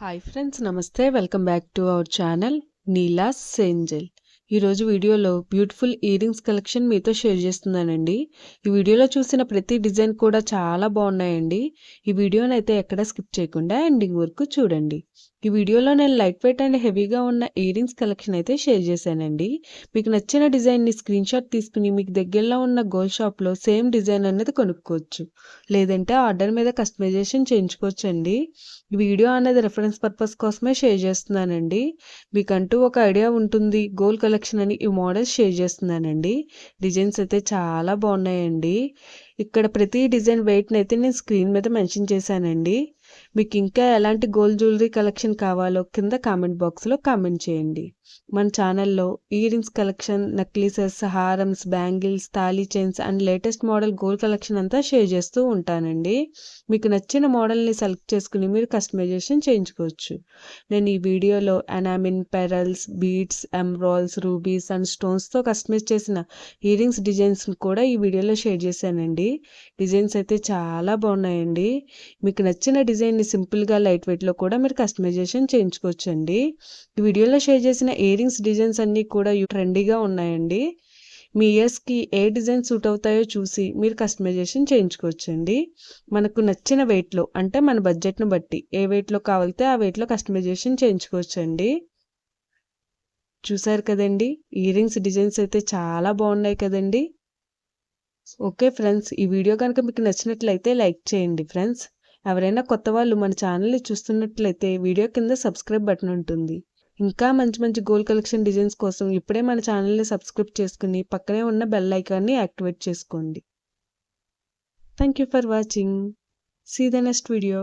Hi friends, నమస్తే. Welcome back to our channel Neela's Angel. ఈరోజు వీడియోలో బ్యూటిఫుల్ ఇయర్ రింగ్స్ కలెక్షన్ మీతో షేర్ చేస్తున్నానండి. ఈ వీడియోలో చూసిన ప్రతి డిజైన్ కూడా చాలా బాగున్నాయండి. ఈ వీడియోని అయితే ఎక్కడ స్కిప్ చేయకుండా ఎండింగ్ వరకు చూడండి. ఈ వీడియోలో నేను లైట్ వెయిట్ అండ్ హెవీగా ఉన్న ఇయర్ రింగ్స్ కలెక్షన్ అయితే షేర్ చేశానండి. మీకు నచ్చిన డిజైన్ని స్క్రీన్ షాట్ తీసుకుని మీకు దగ్గరలో ఉన్న గోల్డ్ షాప్లో సేమ్ డిజైన్ అనేది కొనుక్కోవచ్చు, లేదంటే ఆర్డర్ మీద కస్టమైజేషన్ చేయించుకోవచ్చు అండి. ఈ వీడియో అనేది రెఫరెన్స్ పర్పస్ కోసమే షేర్ చేస్తున్నానండి. మీకంటూ ఒక ఐడియా ఉంటుంది గోల్డ్ కలెక్షన్ అని ఈ మోడల్స్ షేర్ చేస్తున్నానండి. డిజైన్స్ అయితే చాలా బాగున్నాయండి. ఇక్కడ ప్రతి డిజైన్ వెయిట్ని అయితే నేను స్క్రీన్ మీద మెన్షన్ చేశానండి. మీకు ఇంకా ఎలాంటి గోల్డ్ జ్యువెలరీ కలెక్షన్ కావాలో కింద కామెంట్ బాక్స్లో కామెంట్ చేయండి. మన ఛానల్లో ఇయర్ రింగ్స్ కలెక్షన్, నెక్లెసెస్, హారమ్స్, బ్యాంగిల్స్, తాళీ chains and latest model gold collection అంతా షేర్ చేస్తూ ఉంటానండి. మీకు నచ్చిన మోడల్ని సెలెక్ట్ చేసుకుని మీరు కస్టమైజేషన్ చేయించుకోవచ్చు. నేను ఈ వీడియోలో enamel, pearls, beads, emeralds, rubies and స్టోన్స్తో కస్టమైజ్ చేసిన ఇయర్ రింగ్స్ డిజైన్స్ కూడా ఈ వీడియోలో షేర్ చేశానండి. డిజైన్స్ అయితే చాలా బాగున్నాయండి. మీకు నచ్చిన డిజైన్ని సింపుల్గా లైట్ వెయిట్లో కూడా మీరు కస్టమైజేషన్ చేయించుకోవచ్చండి. ఈ వీడియోలో షేర్ చేసిన ఇయర్ రింగ్స్ డిజైన్స్ అన్నీ కూడా ట్రెండీగా ఉన్నాయండి. మీ ఇయర్స్కి ఏ డిజైన్ సూట్ అవుతాయో చూసి మీరు కస్టమైజేషన్ చేయించుకోవచ్చండి. మనకు నచ్చిన వెయిట్లో, అంటే మన బడ్జెట్ను బట్టి ఏ వెయిట్లో కావాలితే ఆ వెయిట్లో కస్టమైజేషన్ చేయించుకోవచ్చండి. చూసారు కదండి, ఇయర్ రింగ్స్ డిజైన్స్ అయితే చాలా బాగున్నాయి కదండి. ఓకే ఫ్రెండ్స్, ఈ వీడియో కనుక మీకు నచ్చినట్లయితే లైక్ చేయండి ఫ్రెండ్స్. ఎవరైనా కొత్త వాళ్ళు మన ఛానల్ని చూస్తున్నట్లయితే వీడియో కింద సబ్స్క్రైబ్ బటన్ ఉంటుంది. ఇంకా మంచి మంచి గోల్డ్ కలెక్షన్ డిజైన్స్ కోసం ఇప్పుడే మన ఛానల్ని సబ్స్క్రైబ్ చేసుకుని పక్కనే ఉన్న బెల్ ఐకాన్ని యాక్టివేట్ చేసుకోండి. Thank you for watching. See the next video.